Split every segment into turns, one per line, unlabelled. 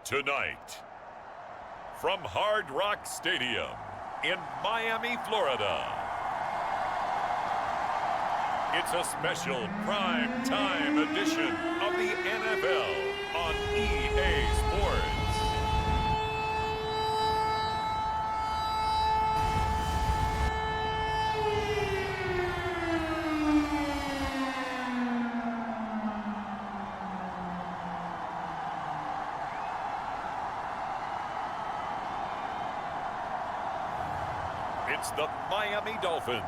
Tonight, from Hard Rock Stadium in Miami, Florida, it's a special prime time edition of the NFL on EA Sports. It's the Miami Dolphins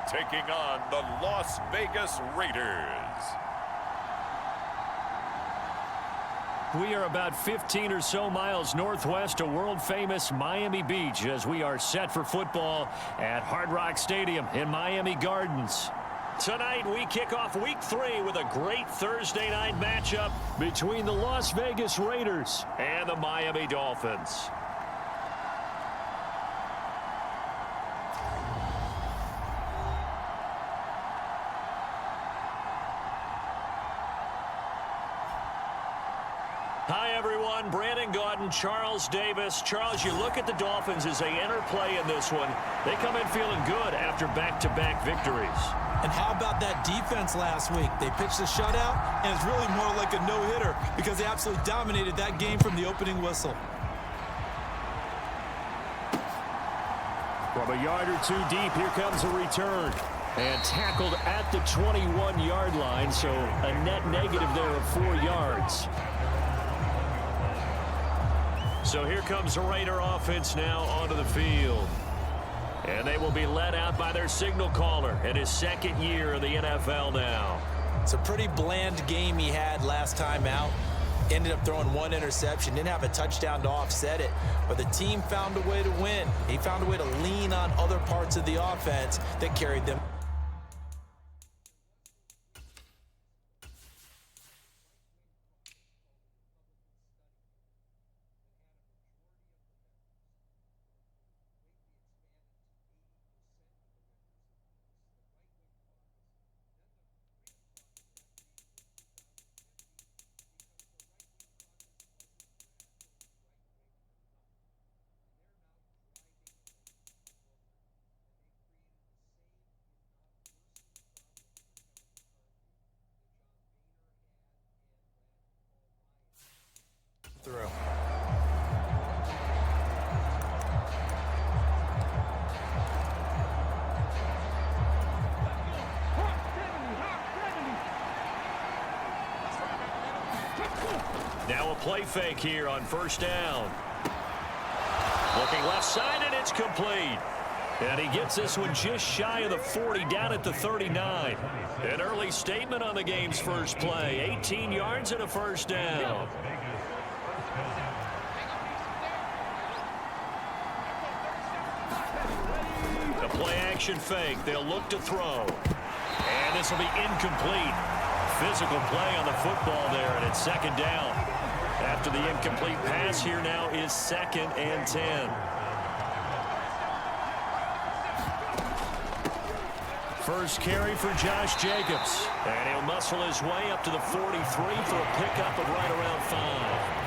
taking on the Las Vegas Raiders.
We are about 15 or so miles northwest of world-famous Miami Beach as we are set for football at Hard Rock Stadium in Miami Gardens. Tonight, we kick off Week 3 with a great Thursday night matchup between the Las Vegas Raiders and the Miami Dolphins. Hi, everyone. Brandon Gaudin, Charles Davis. Charles, you look at the Dolphins as they enter play in this one. They come in feeling good after back-to-back victories.
And how about that defense last week? They pitched a shutout, and it's really more like a no-hitter because they absolutely dominated that game from the opening whistle.
From a yard or two deep, here comes a return. And tackled at the 21-yard line, so a net negative there of 4 yards. So here comes the Raider offense now onto the field. And they will be led out by their signal caller in his second year in the NFL now.
It's a pretty bland game he had last time out. Ended up throwing one interception. Didn't have a touchdown to offset it. But the team found a way to win. He found a way to lean on other parts of the offense that carried them. Through.
Now a play fake here on first down. Looking left side, and it's complete. And he gets this one just shy of the 40, down at the 39. An early statement on the game's first play. 18 yards and a first down. The play-action fake. They'll look to throw. And this will be incomplete. Physical play on the football there, and it's second down. After the incomplete pass, here now is 2nd and 10. First carry for Josh Jacobs. And he'll muscle his way up to the 43 for a pickup of right around 5.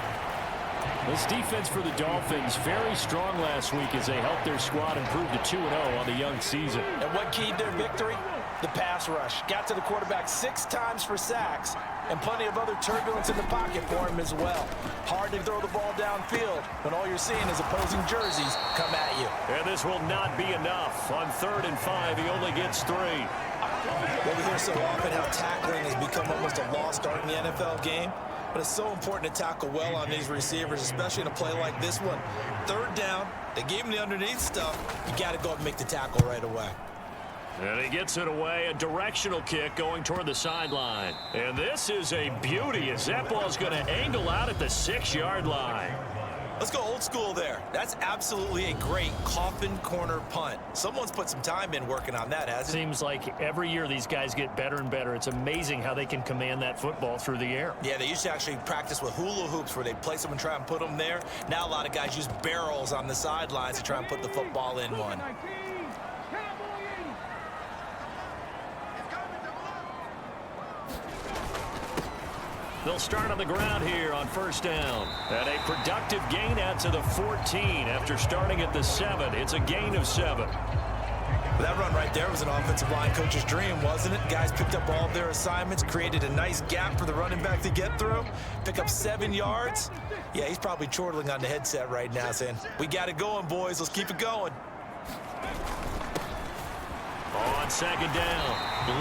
This defense for the Dolphins, very strong last week as they helped their squad improve to 2-0 on the young season.
And what keyed their victory? The pass rush. Got to the quarterback 6 times for sacks, and plenty of other turbulence in the pocket for him as well. Hard to throw the ball downfield when all you're seeing is opposing jerseys come at you.
And this will not be enough. On 3rd and 5, he only gets 3.
Well, we hear so often how tackling has become almost a lost art in the NFL game. But it's so important to tackle well on these receivers, especially in a play like this one. 3rd down, they gave him the underneath stuff. You got to go up and make the tackle right away.
And he gets it away, a directional kick going toward the sideline. And this is a beauty as that ball's going to angle out at the 6-yard line.
Let's go old school there. That's absolutely a great coffin corner punt. Someone's put some time in working on that, hasn't it?
Seems like every year these guys get better and better. It's amazing how they can command that football through the air.
Yeah, they used to actually practice with hula hoops where they'd place them and try and put them there. Now a lot of guys use barrels on the sidelines to try and put the football in one.
They'll start on the ground here on first down. And a productive gain out to the 14 after starting at the 7. It's a gain of 7.
That run right there was an offensive line coach's dream, wasn't it? Guys picked up all of their assignments, created a nice gap for the running back to get through, pick up 7 yards. Yeah, he's probably chortling on the headset right now saying, we got it going, boys. Let's keep it going.
On second down,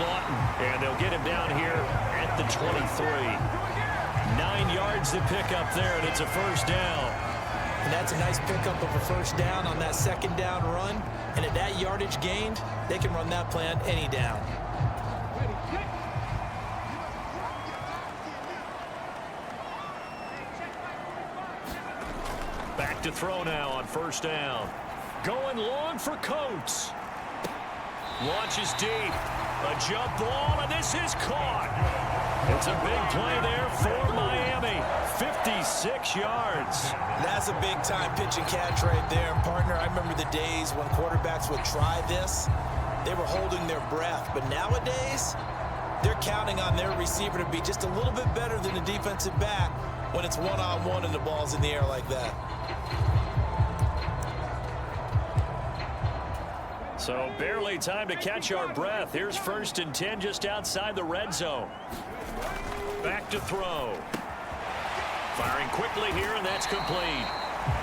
Lawton, and they'll get him down here at the 23. 9 yards to pick up there, and it's a first down.
And that's a nice pickup of a first down on that second down run. And at that yardage gained, they can run that play on any down.
Back to throw now on first down. Going long for Coates. Launches deep. A jump ball, and this is caught. It's a big play there for Miami. 56 yards.
That's a big-time pitch and catch right there. And, partner, I remember the days when quarterbacks would try this. They were holding their breath. But nowadays, they're counting on their receiver to be just a little bit better than the defensive back when it's one-on-one and the ball's in the air like that.
So barely time to catch our breath. Here's 1st and 10 just outside the red zone. Back to throw. Firing quickly here, and that's complete.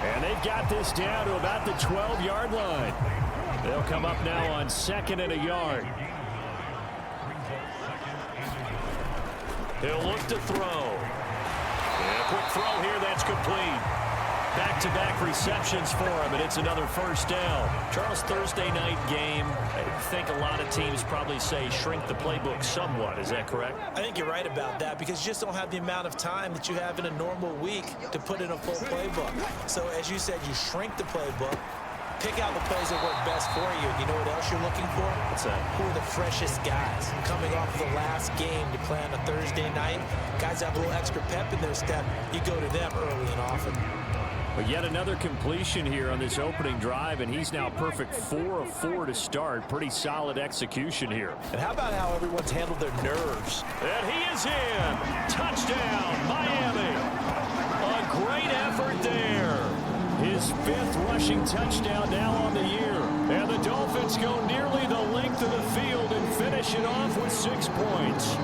And they've got this down to about the 12-yard line. They'll come up now on 2nd and a yard. He'll look to throw. And a quick throw here, that's complete. Back-to-back receptions for him, and it's another first down. Charles, Thursday night game, I think a lot of teams probably say shrink the playbook somewhat. Is that correct?
I think you're right about that because you just don't have the amount of time that you have in a normal week to put in a full playbook. So, as you said, you shrink the playbook, pick out the plays that work best for you. You know what else you're looking for?
What's that?
Who are the freshest guys coming off the last game to play on a Thursday night? Guys have a little extra pep in their step. You go to them early and often.
But yet another completion here on this opening drive, and he's now perfect 4 of 4 to start. Pretty solid execution here.
And how about how everyone's handled their nerves?
And he is in. Touchdown, Miami. A great effort there. His 5th rushing touchdown now on the year. And the Dolphins go nearly the length of the field and finish it off with 6 points.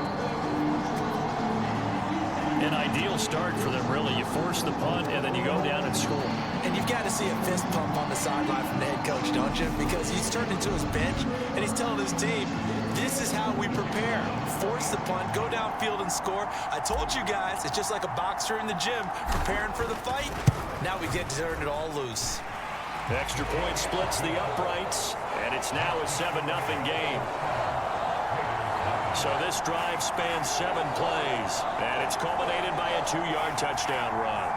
An ideal start for them, really. You force the punt, and then you go down and score.
And you've got to see a fist pump on the sideline from the head coach, don't you? Because he's turned into his bench, and he's telling his team, this is how we prepare. Force the punt, go downfield and score. I told you guys, it's just like a boxer in the gym preparing for the fight. Now we get to turn it all loose.
Extra point splits the uprights, and it's now a 7-0 game. So this drive spans 7 plays, and it's culminated by a 2-yard touchdown run.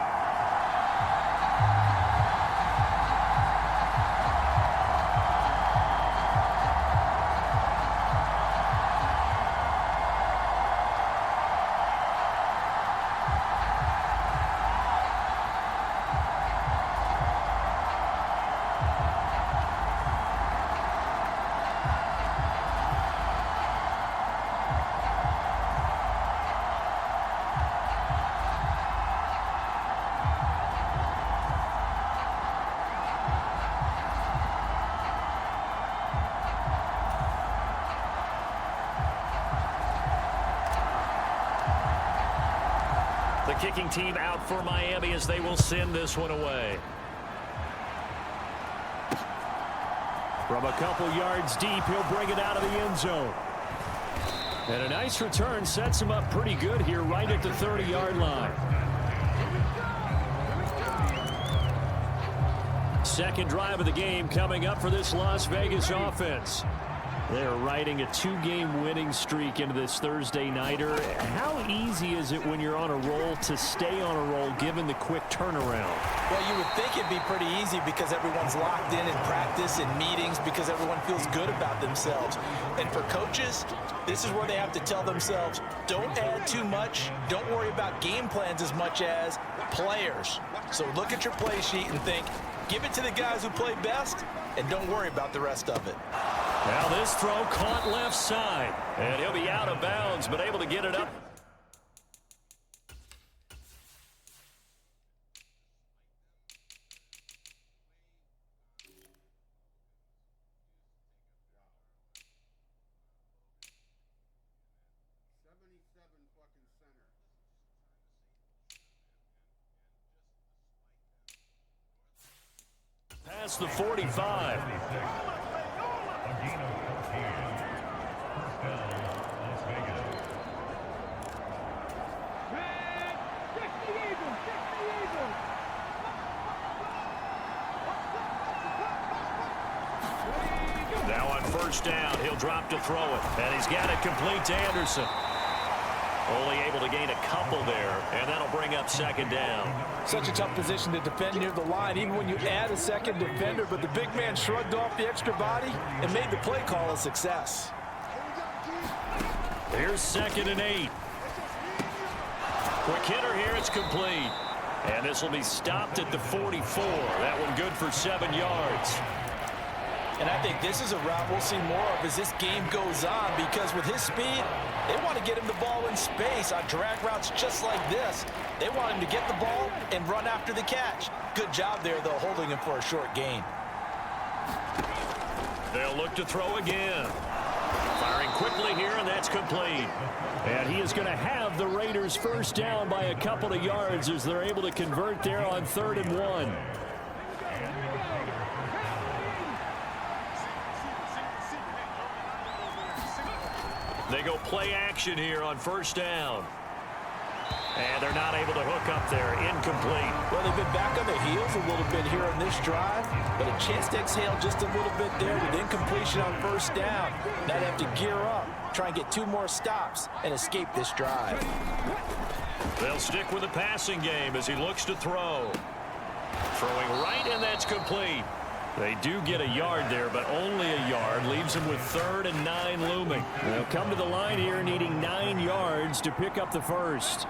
The kicking team out for Miami as they will send this one away. From a couple yards deep, he'll bring it out of the end zone. And a nice return sets him up pretty good here right at the 30-yard line. Second drive of the game coming up for this Las Vegas offense. They're riding a 2-game winning streak into this Thursday nighter. How easy is it when you're on a roll to stay on a roll given the quick turnaround?
Well, you would think it'd be pretty easy because everyone's locked in practice and meetings because everyone feels good about themselves. And for coaches, this is where they have to tell themselves, don't add too much. Don't worry about game plans as much as players. So look at your play sheet and think, give it to the guys who play best and don't worry about the rest of it.
Now this throw caught left side, and he'll be out of bounds, but able to get it up. across the 45. Now on first down, he'll drop to throw it. And he's got it complete to Anderson. Only able to gain a couple there, and that'll bring up second down.
Such a tough position to defend near the line, even when you add a second defender, but the big man shrugged off the extra body and made the play call a success.
Here's 2nd and 8. Quick hitter here, it's complete. And this will be stopped at the 44. That one good for 7 yards.
And I think this is a route we'll see more of as this game goes on, because with his speed, they want to get him the ball in space on drag routes just like this. They want him to get the ball and run after the catch. Good job there, though, holding him for a short gain.
They'll look to throw again. Firing quickly here, and that's complete. And he is going to have the Raiders first down by a couple of yards as they're able to convert there on 3rd and 1. They go play action here on first down. And they're not able to hook up there. Incomplete.
Well, they've been back on their heels a little bit here in this drive, but a chance to exhale just a little bit there with incompletion on first down. Now they have to gear up, try and get 2 more stops, and escape this drive.
They'll stick with the passing game as he looks to throw. Throwing right, and that's complete. They do get a yard there, but only a yard. Leaves them with 3rd and 9 looming. They'll come to the line here needing 9 yards to pick up the first.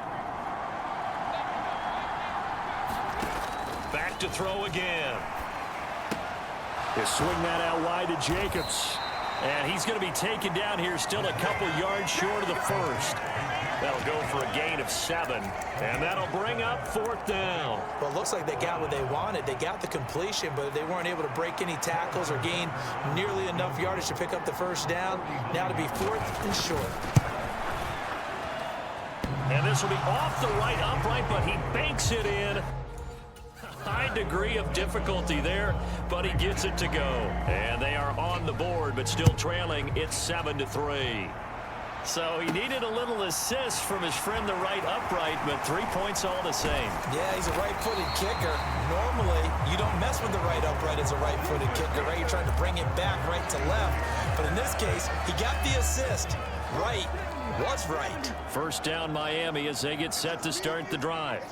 Back to throw again. They swing that out wide to Jacobs. And he's going to be taken down here, still a couple yards short of the first. That'll go for a gain of 7. And that'll bring up 4th down.
Well, it looks like they got what they wanted. They got the completion, but they weren't able to break any tackles or gain nearly enough yardage to pick up the first down. Now to be 4th and short.
And this will be off the right upright, but he banks it in. High degree of difficulty there, but he gets it to go. And they are on the board, but still trailing. It's 7-3. So he needed a little assist from his friend the right upright, but 3 points all the same.
Yeah, he's a right-footed kicker. Normally, you don't mess with the right upright as a right-footed kicker, right? You're trying to bring it back right to left. But in this case, he got the assist. Right was right.
First down Miami as they get set to start the drive.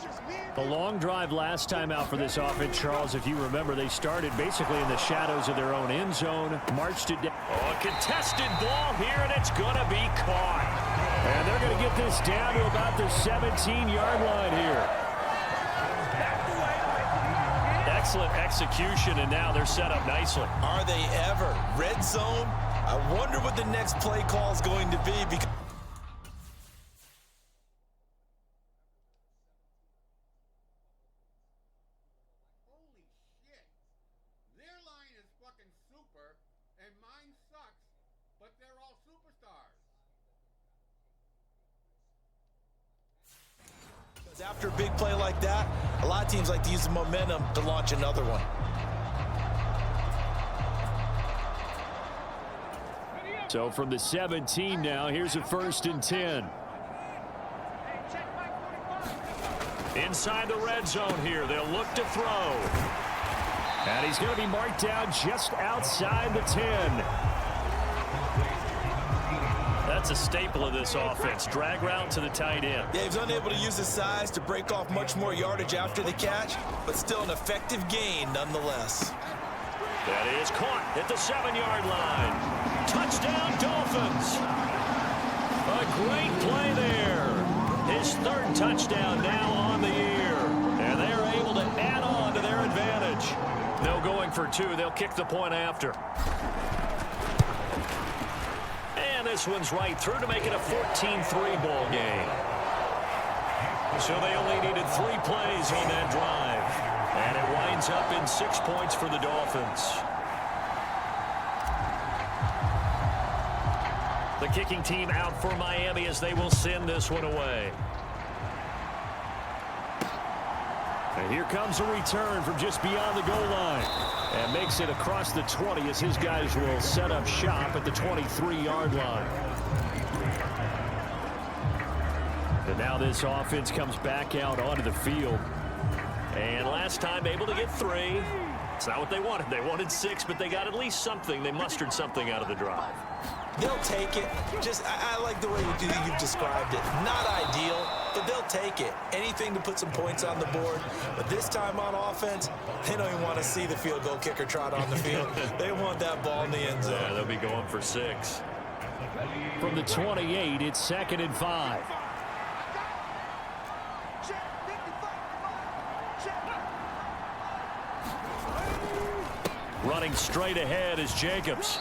A long drive last time out for this offense, Charles. If you remember, they started basically in the shadows of their own end zone, marched it down. Oh, a contested ball here, and it's going to be caught. And they're going to get this down to about the 17-yard line here. Excellent execution, and now they're set up nicely.
Are they ever? Red zone? I wonder what the next play call is going to be. Because after a big play like that, a lot of teams like to use the momentum to launch another one.
So from the 17 now, here's a 1st and 10. Inside the red zone here, they'll look to throw. And he's going to be marked down just outside the 10. That's a staple of this offense. Drag route to the tight end.
Yeah, he's unable to use his size to break off much more yardage after the catch, but still an effective gain nonetheless.
That is caught at the 7-yard line. Touchdown, Dolphins. A great play there. His 3rd touchdown now on the year. And they're able to add on to their advantage. No going for 2. They'll kick the point after. And this one's right through to make it a 14-3 ball game. So they only needed 3 plays on that drive. And it winds up in 6 points for the Dolphins. The kicking team out for Miami as they will send this one away. And here comes a return from just beyond the goal line. And makes it across the 20 as his guys will set up shop at the 23-yard line. And now this offense comes back out onto the field. And last time able to get 3. It's not what they wanted. They wanted 6, but they got at least something. They mustered something out of the drive.
They'll take it. I like the way you've described it. Not ideal, but they'll take it. Anything to put some points on the board. But this time on offense, they don't even want to see the field goal kicker trot on the field. They want that ball in the end zone.
Yeah, they'll be going for 6. From the 28, it's 2nd and 5. Running straight ahead is Jacobs.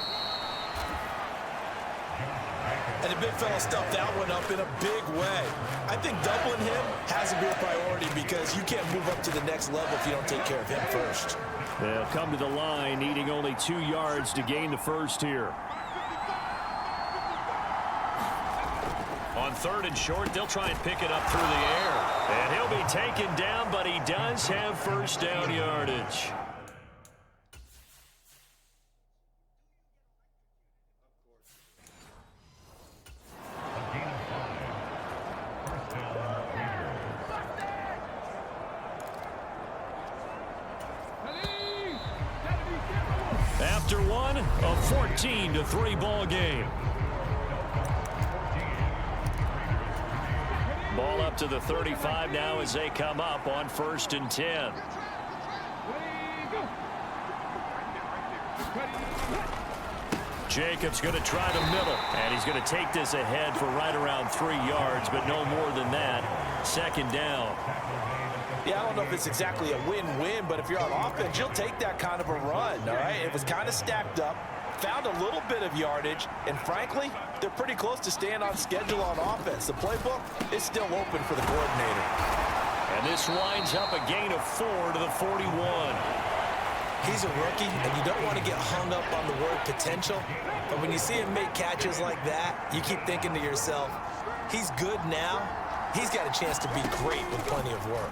And the big fella stuffed that one up in a big way. I think doubling him has to be a priority because you can't move up to the next level if you don't take care of him first.
They'll come to the line, needing only 2 yards to gain the first here. On 3rd and short, they'll try and pick it up through the air. And he'll be taken down, but he does have first down yardage. After one, a 14-3 ball game. Ball up to the 35 now as they come up on 1st and 10. Jacobs going to try the middle, and he's going to take this ahead for right around 3 yards, but no more than that. 2nd down.
Yeah, I don't know if it's exactly a win-win, but if you're on offense, you'll take that kind of a run, all right? It was kind of stacked up, found a little bit of yardage, and frankly, they're pretty close to staying on schedule on offense. The playbook is still open for the coordinator.
And this winds up a gain of 4 to the 41.
He's a rookie, and you don't want to get hung up on the word potential, but when you see him make catches like that, you keep thinking to yourself, he's good now. He's got a chance to be great with plenty of work.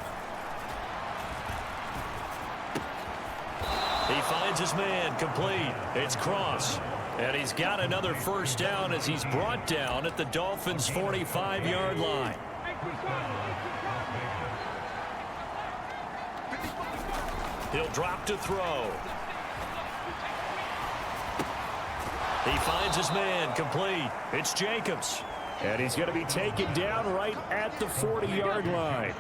He finds his man complete. It's Cross. And he's got another first down as he's brought down at the Dolphins' 45-yard line. He'll drop to throw. He finds his man complete. It's Jacobs. And he's going to be taken down right at the 40-yard line.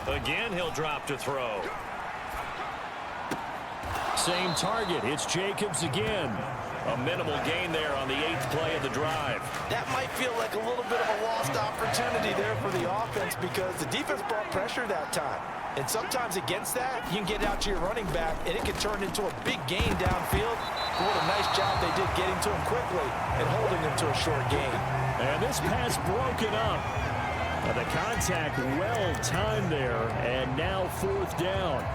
Again, he'll drop to throw. Same target. It's Jacobs again. A minimal gain there on the 8th play of the drive.
That might feel like a little bit of a lost opportunity there for the offense because the defense brought pressure that time. And sometimes against that, you can get out to your running back, and it can turn into a big gain downfield. But what a nice job they did getting to him quickly and holding him to a short gain.
And this pass broken up. The contact well timed there, and now 4th down.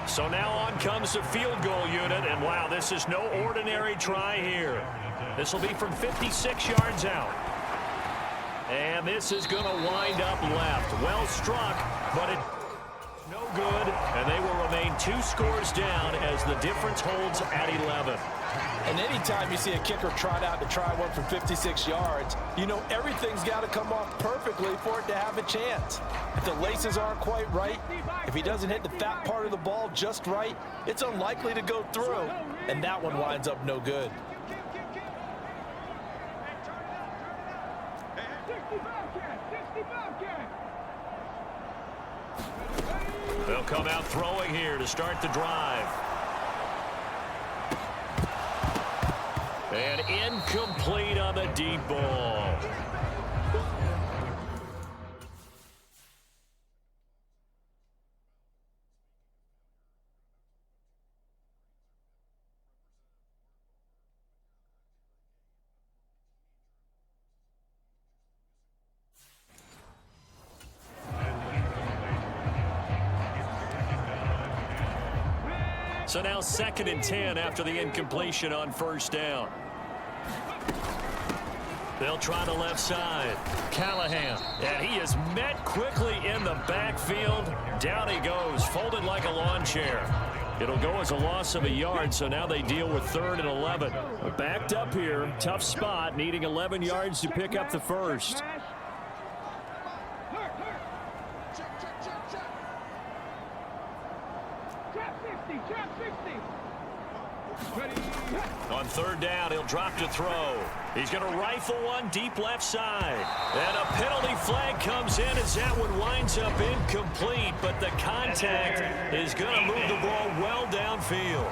So now on comes the field goal unit, and wow, this is no ordinary try here. This will be from 56 yards out. And this is going to wind up left. Well struck, but it no good, and they will remain 2 scores down as the difference holds at 11.
And anytime you see a kicker trot out to try one from 56 yards, you know everything's got to come off perfectly for it to have a chance. If the laces aren't quite right, if he doesn't hit the fat part of the ball just right, it's unlikely to go through, and that one winds up no good.
They'll come out throwing here to start the drive. And incomplete on the deep ball. So now 2nd and 10 after the incompletion on 1st down. They'll try the left side. Callahan. And he is met quickly in the backfield. Down he goes, folded like a lawn chair. It'll go as a loss of a yard, so now they deal with 3rd and 11. Backed up here, tough spot, needing 11 yards to pick up the first. On 3rd down, he'll drop to throw. He's going to rifle one deep left side. And a penalty flag comes in as that one winds up incomplete, but the contact is going to move the ball well downfield.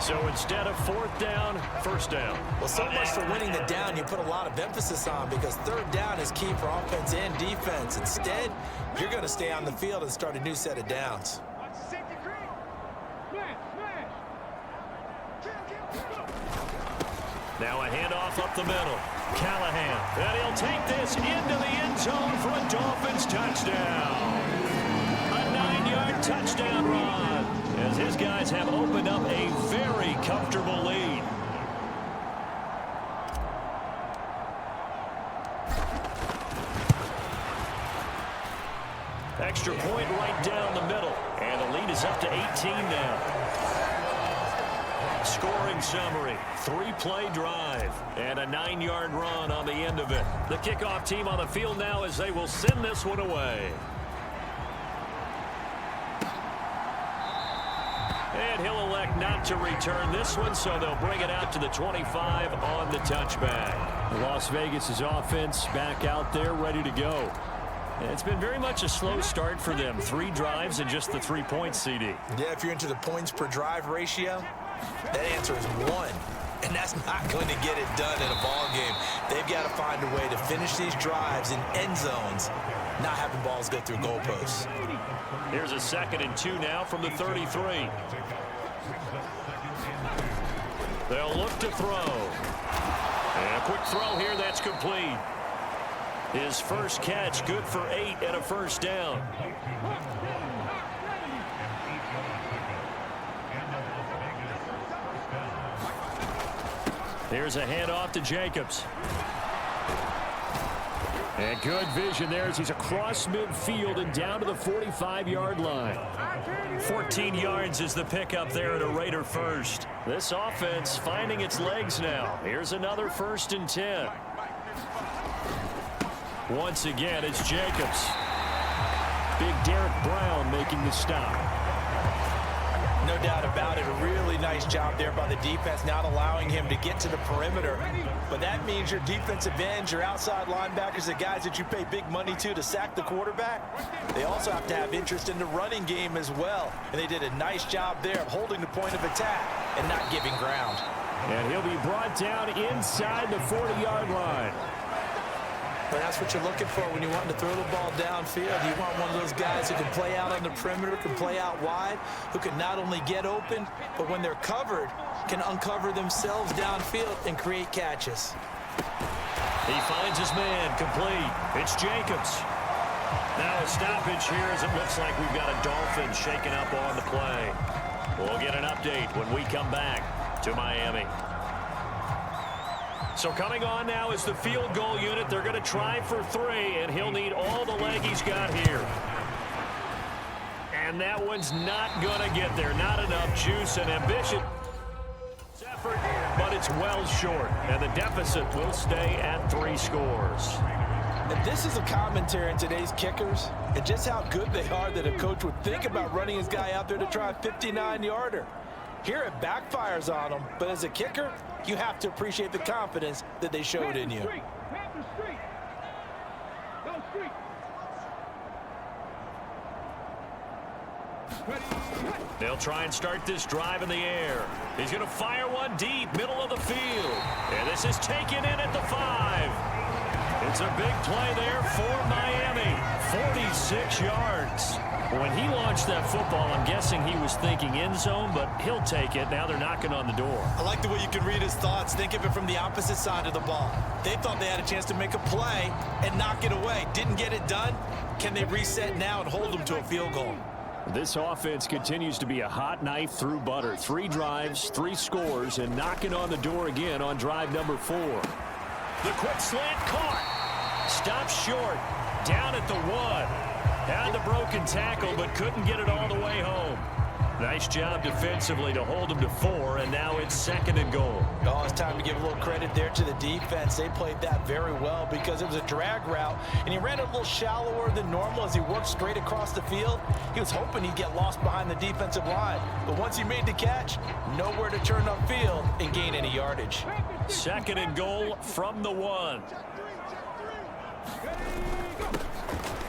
So instead of 4th down, 1st down.
Well, so much for winning the down you put a lot of emphasis on, because 3rd down is key for offense and defense. Instead, you're going to stay on the field and start a new set of downs.
Now a handoff up the middle. Callahan. And he'll take this into the end zone for a Dolphins touchdown. A 9-yard touchdown run, as his guys have opened up a very comfortable lead. Extra point right down the middle. And the lead is up to 18 now. Scoring summary, 3-play drive, and a 9-yard run on the end of it. The kickoff team on the field now as they will send this one away. And he'll elect not to return this one, so they'll bring it out to the 25 on the touchback. Las Vegas' offense back out there ready to go. It's been very much a slow start for them. 3 drives and just the 3 points, CD.
Yeah, if you're into the points per drive ratio, that answer is 1. And that's not going to get it done in a ball game. They've got to find a way to finish these drives in end zones, not having balls go through goalposts.
Here's a 2nd and 2 now from the 33. They'll look to throw. And a quick throw here, that's complete. His first catch, good for 8 and a 1st down. Here's a handoff to Jacobs. And good vision there as he's across midfield and down to the 45-yard line. 14 yards is the pickup there at a Raider first. This offense finding its legs now. Here's another 1st and 10. Once again, it's Jacobs. Big Derek Brown making the stop.
No doubt about it. A really nice job there by the defense, not allowing him to get to the perimeter. But that means your defensive ends, your outside linebackers, the guys that you pay big money to sack the quarterback, they also have to have interest in the running game as well. And they did a nice job there of holding the point of attack and not giving ground.
And he'll be brought down inside the 40-yard line.
But that's what you're looking for when you want to throw the ball downfield. You want one of those guys who can play out on the perimeter, can play out wide, who can not only get open, but when they're covered, can uncover themselves downfield and create catches.
He finds his man, complete. It's Jacobs. Now a stoppage here as it looks like we've got a Dolphin shaking up on the play. We'll get an update when we come back to Miami. So coming on now is the field goal unit. They're going to try for 3, and he'll need all the leg he's got here. And that one's not going to get there. Not enough juice and ambition. Effort, but it's well short, and the deficit will stay at 3 scores.
And this is a commentary on today's kickers and just how good they are that a coach would think about running his guy out there to try a 59-yarder. Here it backfires on them, but as a kicker, you have to appreciate the confidence that they showed in you.
They'll try and start this drive in the air. He's going to fire one deep, middle of the field. And this is taken in at the 5. It's a big play there for Miami. 46 yards. When he launched that football, I'm guessing he was thinking end zone, but he'll take it. Now they're knocking on the door.
I like the way you can read his thoughts. Think of it from the opposite side of the ball. They thought they had a chance to make a play and knock it away. Didn't get it done. Can they reset now and hold them to a field goal?
This offense continues to be a hot knife through butter. 3 drives, 3 scores, and knocking on the door again on drive number 4. The quick slant caught. Stops short. Down at the 1. Had the broken tackle, but couldn't get it all the way home. Nice job defensively to hold him to 4, and now it's 2nd and goal.
Oh, it's time to give a little credit there to the defense. They played that very well because it was a drag route, and he ran it a little shallower than normal as he worked straight across the field. He was hoping he'd get lost behind the defensive line, but once he made the catch, nowhere to turn upfield and gain any yardage.
2nd and goal from the 1.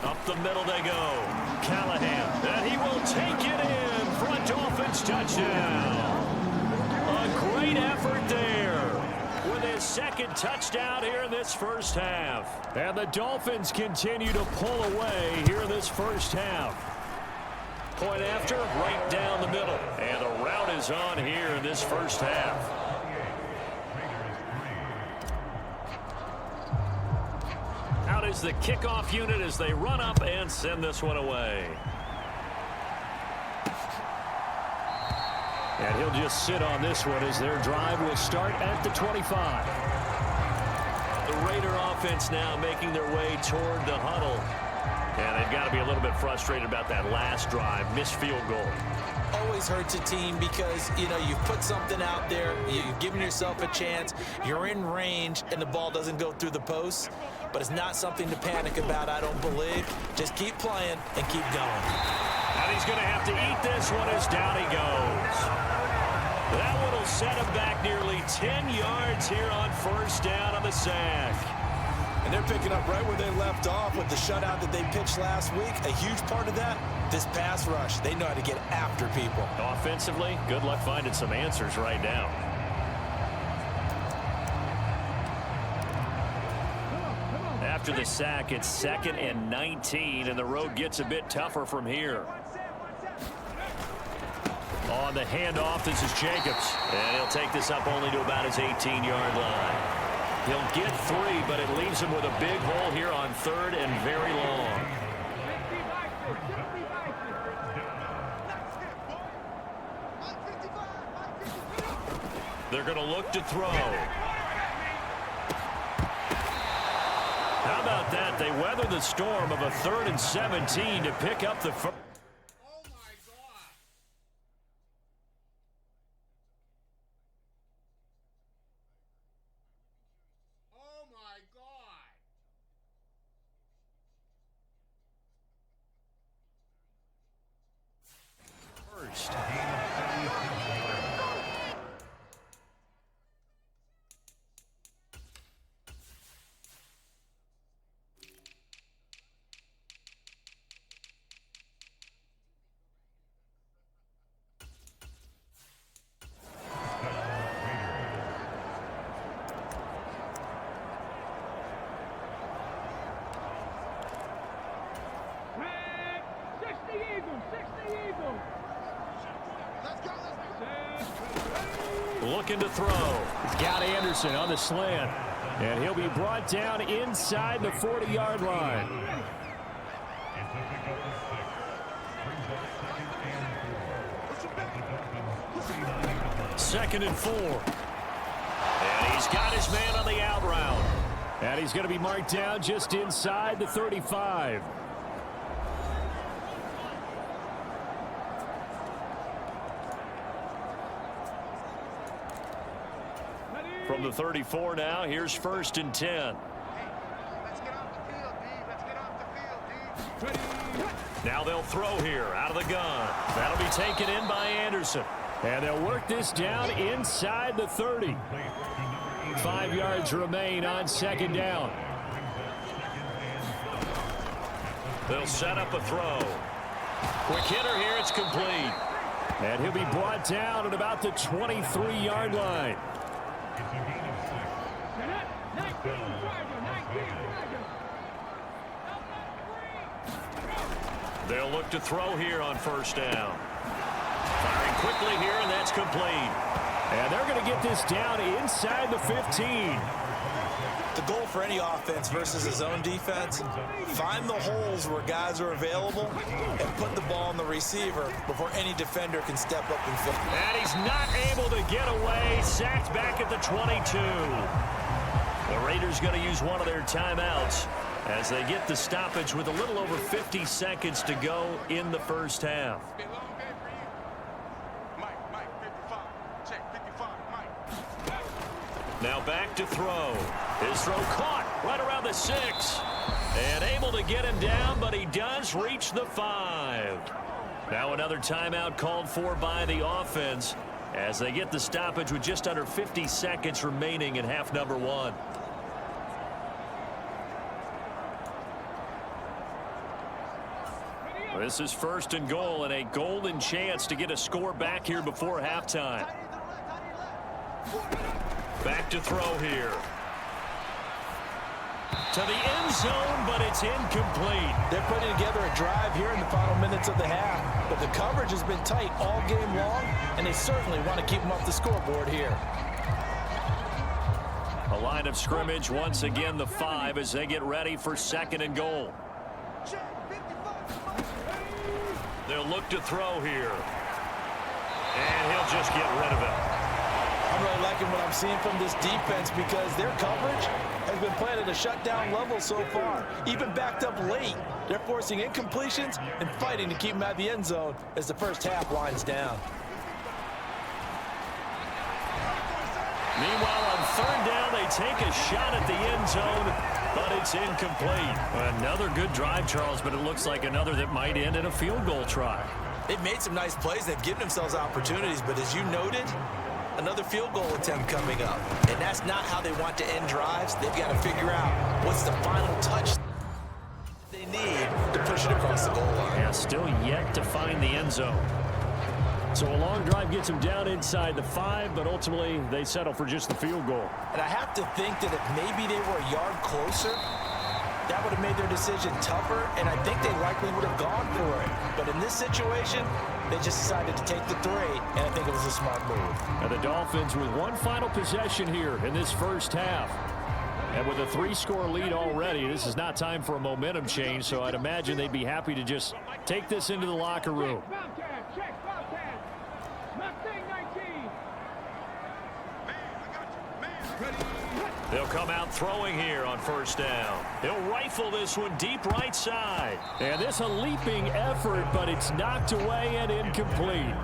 Up the middle they go. Callahan, and he will take it in for a Dolphins touchdown. A great effort there with his 2nd touchdown here in this first half. And the Dolphins continue to pull away here in this first half. Point after, right down the middle. And the route is on here in this first half. Out is the kickoff unit as they run up and send this one away. And he'll just sit on this one as their drive will start at the 25. The Raider offense now making their way toward the huddle. And they've got to be a little bit frustrated about that last drive, missed field goal.
Always hurts a team because, you know, you've put something out there, you've given yourself a chance, you're in range, and the ball doesn't go through the posts. But it's not something to panic about, I don't believe. Just keep playing and keep going.
And he's going to have to eat this one as down he goes. That one will set him back nearly 10 yards here on 1st down on the sack.
And they're picking up right where they left off with the shutout that they pitched last week. A huge part of that, this pass rush. They know how to get after people.
Offensively, good luck finding some answers right now. After the sack, it's 2nd and 19, and the road gets a bit tougher from here. On the handoff, this is Jacobs, and he'll take this up only to about his 18-yard line. He'll get 3, but it leaves him with a big hole here on 3rd and very long. They're going to look to throw. How about that? They weather the storm of a 3rd and 17 to pick up the first. Looking to throw. He's got Anderson on the slant. And he'll be brought down inside the 40-yard line. Second and 4. And he's got his man on the out route. And he's going to be marked down just inside the 35. From the 34 now, here's 1st and 10.
Let's get off the field, D. Let's get off the field, D.
Now they'll throw here out of the gun. That'll be taken in by Anderson. And they'll work this down inside the 30. 5 yards remain on 2nd down. They'll set up a throw. Quick hitter here, it's complete. And he'll be brought down at about the 23-yard line. They'll look to throw here on 1st down. Firing quickly here, and that's complete. And they're going to get this down inside the 15.
The goal for any offense versus a zone defense, find the holes where guys are available and put the ball on the receiver before any defender can step up and fill.
And he's not able to get away. Sacked back at the 22. The Raiders going to use one of their timeouts as they get the stoppage with a little over 50 seconds to go in the first half. Now back to throw. His throw caught right around the 6. And able to get him down, but he does reach the 5. Now another timeout called for by the offense as they get the stoppage with just under 50 seconds remaining in half number 1. This is 1st and goal and a golden chance to get a score back here before halftime. Back to throw here. To the end zone, but it's incomplete.
They're putting together a drive here in the final minutes of the half, but the coverage has been tight all game long, and they certainly want to keep them off the scoreboard here.
A line of scrimmage, once again the 5 as they get ready for 2nd and goal. They'll look to throw here. And he'll just get rid of it.
I'm really liking what I'm seeing from this defense because their coverage has been playing at a shutdown level so far. Even backed up late, they're forcing incompletions and fighting to keep them out of the end zone as the first half winds down.
Meanwhile, on 3rd down, they take a shot at the end zone, but it's incomplete. Another good drive, Charles, but it looks like another that might end in a field goal try.
They've made some nice plays. They've given themselves opportunities, but as you noted, another field goal attempt coming up. And that's not how they want to end drives. They've got to figure out what's the final touch they need to push it across the goal line.
Yeah, still yet to find the end zone. So a long drive gets them down inside the 5, but ultimately they settle for just the field goal.
And I have to think that if maybe they were a yard closer, that would have made their decision tougher, and I think they likely would have gone for it. But in this situation, they just decided to take the 3, and I think it was a smart move.
And the Dolphins with one final possession here in this first half. And with a 3-score lead already, this is not time for a momentum change, so I'd imagine they'd be happy to just take this into the locker room. They'll come out throwing here on 1st down. They'll rifle this one deep right side. And this a leaping effort, but it's knocked away and incomplete.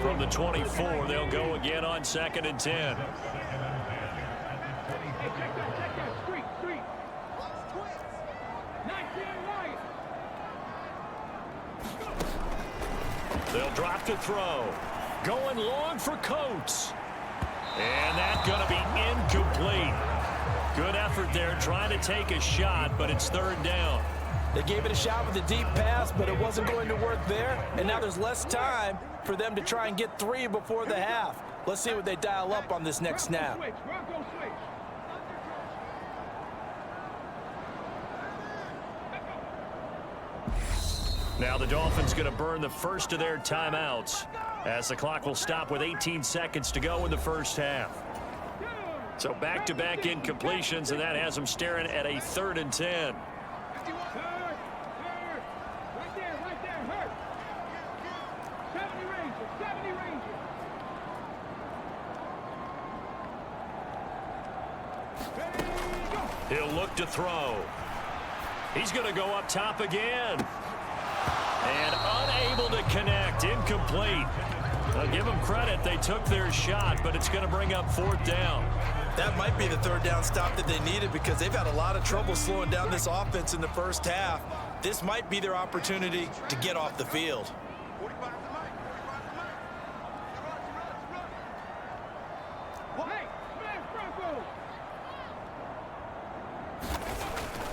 From the 24, they'll go again on 2nd and 10. They'll drop to throw. Going long for Coates. And that's going to be incomplete. Good effort there trying to take a shot, but it's 3rd down.
They gave it a shot with a deep pass, but it wasn't going to work there. And now there's less time for them to try and get 3 before the half. Let's see what they dial up on this next snap.
Now the Dolphins going to burn the first of their timeouts as the clock will stop with 18 seconds to go in the first half. So back-to-back incompletions, and that has them staring at a 3rd and 10. He'll look to throw. He's going to go up top again. And unable to connect. Incomplete. I'll give them credit. They took their shot, but it's going to bring up 4th down.
That might be the 3rd down stop that they needed because they've had a lot of trouble slowing down this offense in the first half. This might be their opportunity to get off the field.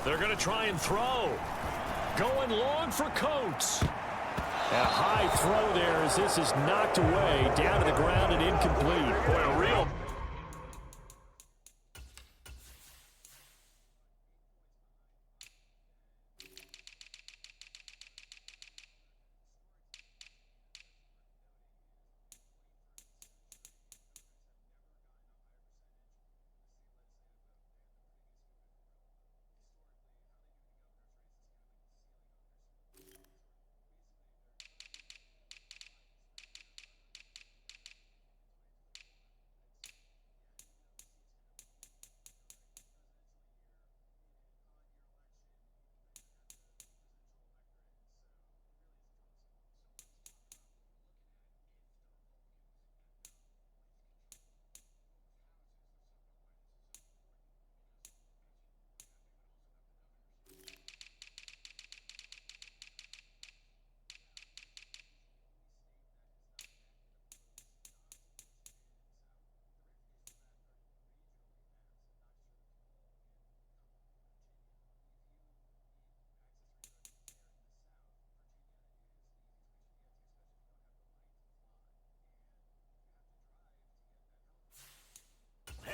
They're going to try and throw. Going long for Coates. And a high throw there as this is knocked away down to the ground and incomplete. Boy, a real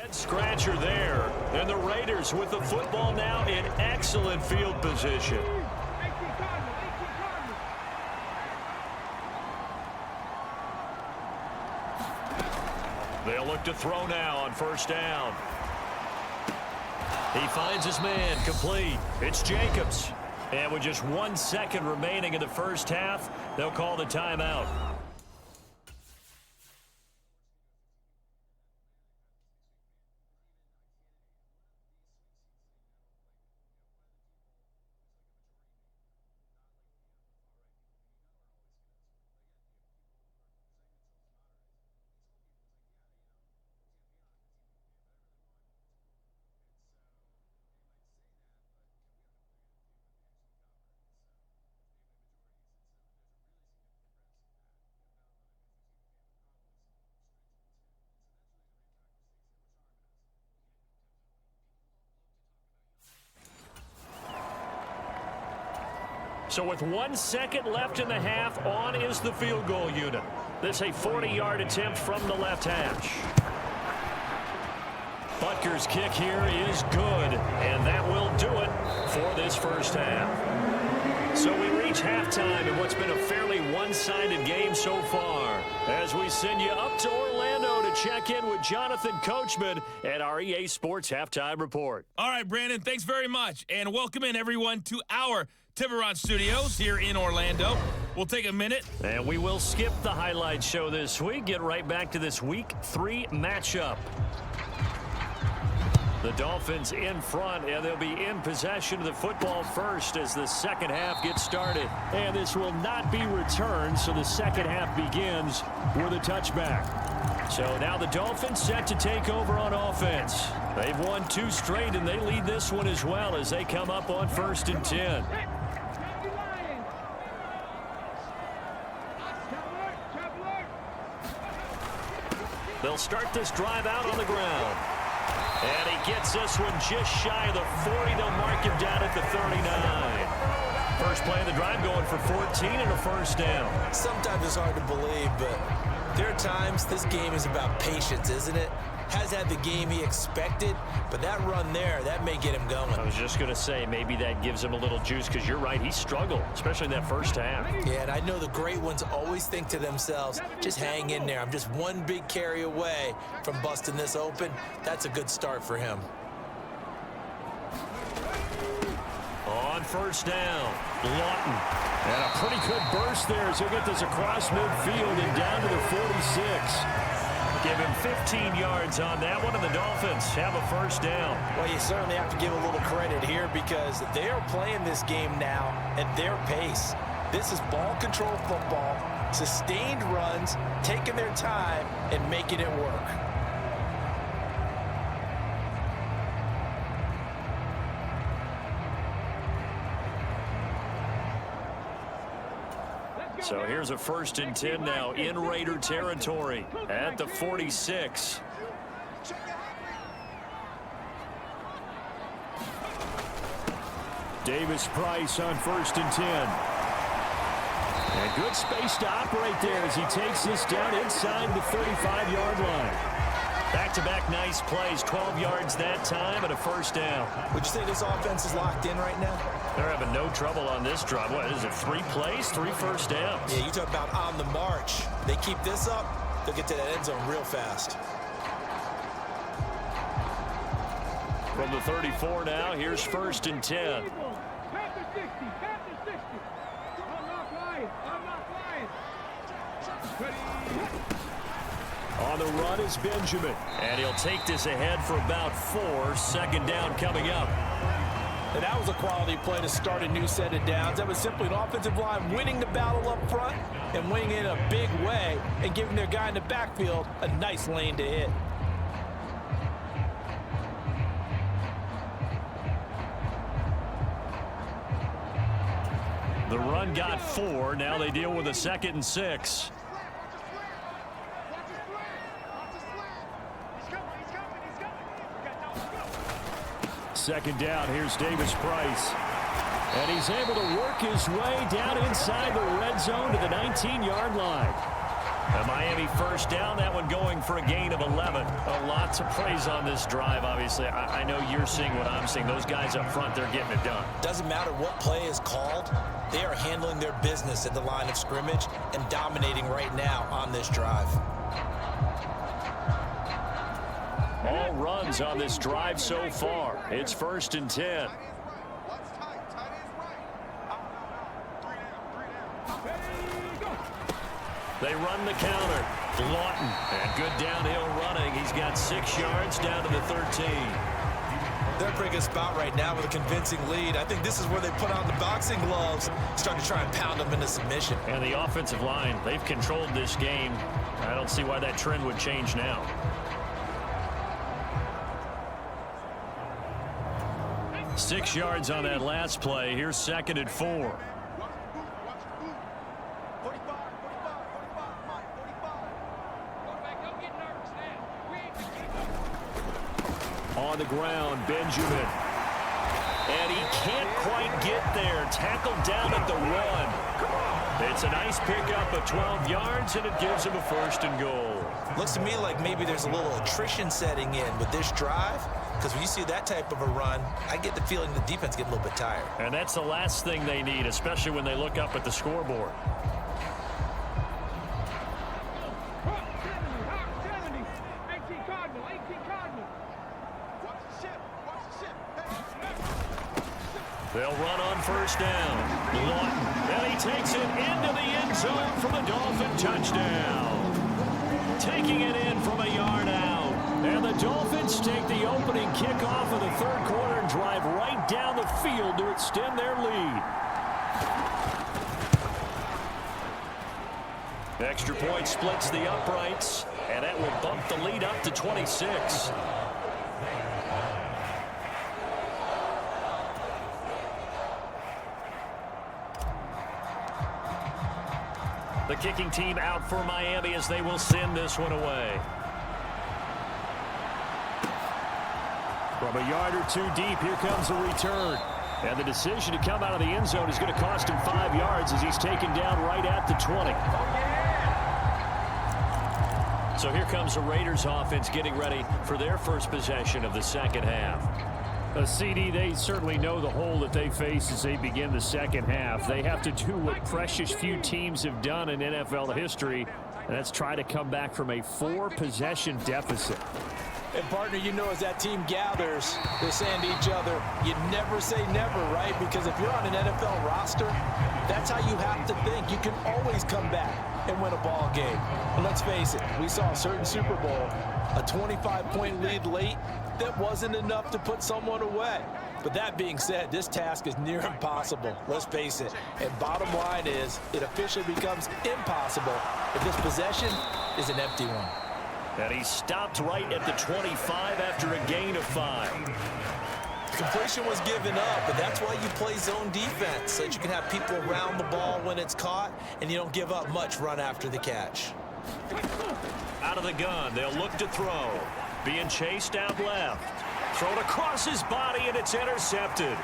Head scratcher there. And the Raiders with the football now in excellent field position. They'll look to throw now on first down. He finds his man complete. It's Jacobs. And with just 1 second remaining in the first half, they'll call the timeout. So with 1 second left in the half, on is the field goal unit. This a 40-yard attempt from the left hash. Butker's kick here is good, and that will do it for this first half. So we reach halftime in what's been a fairly one-sided game so far, as we send you up to Orlando to check in with Jonathan Coachman at our EA Sports Halftime Report.
All right, Brandon, thanks very much, and welcome in everyone to our Tiburon Studios here in Orlando. We'll take a minute.
And we will skip the highlight show this week. Get right back to this Week 3 matchup. The Dolphins in front, and they'll be in possession of the football first as the second half gets started. And this will not be returned, so the second half begins with a touchback. So now the Dolphins set to take over on offense. They've won 2 straight, and they lead this one as well as they come up on 1st and 10. They'll start this drive out on the ground. And he gets this one just shy of the 40. They'll mark him down at the 39. First play of the drive going for 14 and a first down.
Sometimes it's hard to believe, but there are times this game is about patience, isn't it? Has had the game he expected, but that run there, that may get him going.
I was just going to say, maybe that gives him a little juice, because you're right, he struggled, especially in that first half.
Yeah, and I know the great ones always think to themselves, just hang in there. I'm just one big carry away from busting this open. That's a good start for him.
On first down, Lawton. And a pretty good burst there as he'll get this across midfield and down to the 46. Give him 15 yards on that one, and the Dolphins have a first down.
Well, you certainly have to give a little credit here because they are playing this game now at their pace. This is ball control football, sustained runs, taking their time, and making it work.
So here's a 1st and 10 now in Raider territory at the 46. Davis Price on 1st and 10. And good space to operate there as he takes this down inside the 35-yard line. Back-to-back nice plays, 12 yards that time and a first down.
Would you say this offense is locked in right now?
They're having no trouble on this drive. What is it, 3 plays, 3 first downs?
Yeah, you talk about on the march. They keep this up, they'll get to that end zone real fast.
From the 34 now, here's 1st and 10. On the run is Benjamin. And he'll take this ahead for about 4. 2nd down coming up.
And that was a quality play to start a new set of downs. That was simply an offensive line winning the battle up front and winning it in a big way and giving their guy in the backfield a nice lane to hit.
The run got 4. Now they deal with a 2nd and 6. Second down, here's Davis Price. And he's able to work his way down inside the red zone to the 19-yard line. A Miami first down, that one going for a gain of 11. Lots of praise on this drive, obviously. I know you're seeing what I'm seeing. Those guys up front, they're getting it done.
Doesn't matter what play is called. They are handling their business at the line of scrimmage and dominating right now on this drive.
All runs on this drive so far. It's 1st and 10. They run the counter. Lawton, and good downhill running. He's got 6 yards down to the 13.
They're in a pretty good spot right now with a convincing lead. I think this is where they put on the boxing gloves, start to try and pound them into submission.
And the offensive line, they've controlled this game. I don't see why that trend would change now. Six yards on that last play. Here's 2nd and 4. On the ground, Benjamin. And he can't quite get there. Tackled down at the 1. It's a nice pickup of 12 yards, and it gives him a 1st and goal.
Looks to me like maybe there's a little attrition setting in with this drive, because when you see that type of a run, I get the feeling the defense get a little bit tired.
And that's the last thing they need, especially when they look up at the scoreboard. They'll run on 1st down. Lawton, and he takes it into the end zone for the Dolphin touchdown. Taking it in from a yard out. And the Dolphins take the opening kickoff of the 3rd quarter and drive right down the field to extend their lead. Extra point splits the uprights, and that will bump the lead up to 26. The kicking team out for Miami as they will send this one away. From a yard or 2 deep, here comes a return. And the decision to come out of the end zone is going to cost him 5 yards as he's taken down right at the 20. So here comes the Raiders offense getting ready for their first possession of the 2nd half. CD, they certainly know the hole that they face as they begin the 2nd half. They have to do what precious few teams have done in NFL history, and that's try to come back from a 4-possession deficit.
And, partner, you know as that team gathers, they're saying to each other, you never say never, right? Because if you're on an NFL roster, that's how you have to think. You can always come back and win a ball game. And let's face it, we saw a certain Super Bowl, a 25-point lead late, that wasn't enough to put someone away. But that being said, this task is near impossible. Let's face it. And bottom line is, it officially becomes impossible if this possession is an empty one.
And he stopped right at the 25 after a gain of 5.
Completion was given up, but that's why you play zone defense, so that you can have people around the ball when it's caught, and you don't give up much run after the catch.
Out of the gun, they'll look to throw. Being chased out left. Thrown across his body, and it's intercepted.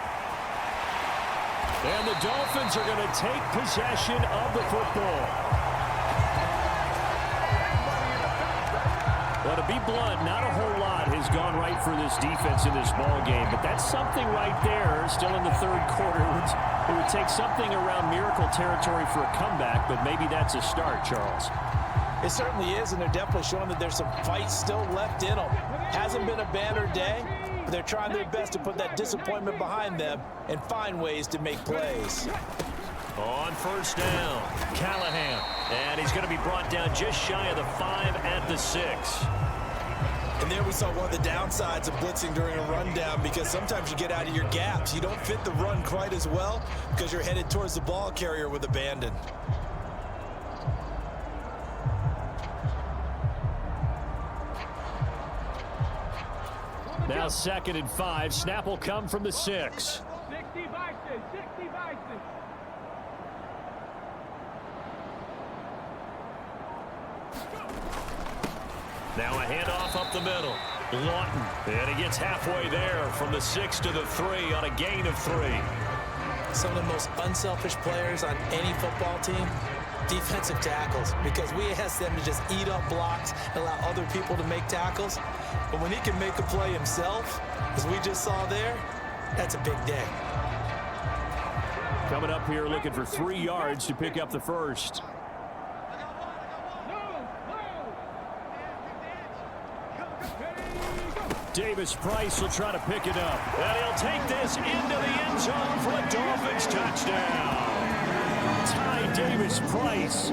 And the Dolphins are going to take possession of the football. Well, to be blunt, not a whole lot has gone right for this defense in this ball game, but that's something right there. Still in the 3rd quarter. It would take something around miracle territory for a comeback, but maybe that's a start, Charles.
It certainly is, and they're definitely showing that there's some fight still left in them. Hasn't been a banner day, but they're trying their best to put that disappointment behind them and find ways to make plays.
On 1st down, Callahan, and he's going to be brought down just shy of the 5 at the 6.
And there we saw one of the downsides of blitzing during a rundown, because sometimes you get out of your gaps. You don't fit the run quite as well because you're headed towards the ball carrier with abandon.
Now 2nd and 5. Snap will come from the 6.
60 Vikings, 60 Vikings.
Now a handoff up the middle. Lawton, and he gets halfway there from the 6 to the 3 on a gain of 3.
Some of the most unselfish players on any football team Defensive tackles, because we ask them to just eat up blocks and allow other people to make tackles. But when he can make a play himself, as we just saw there, that's a big day.
Coming up here looking for 3 yards to pick up the first. Davis Price will try to pick it up. And he'll take this into the end zone for a Dolphins touchdown. Ty Davis Price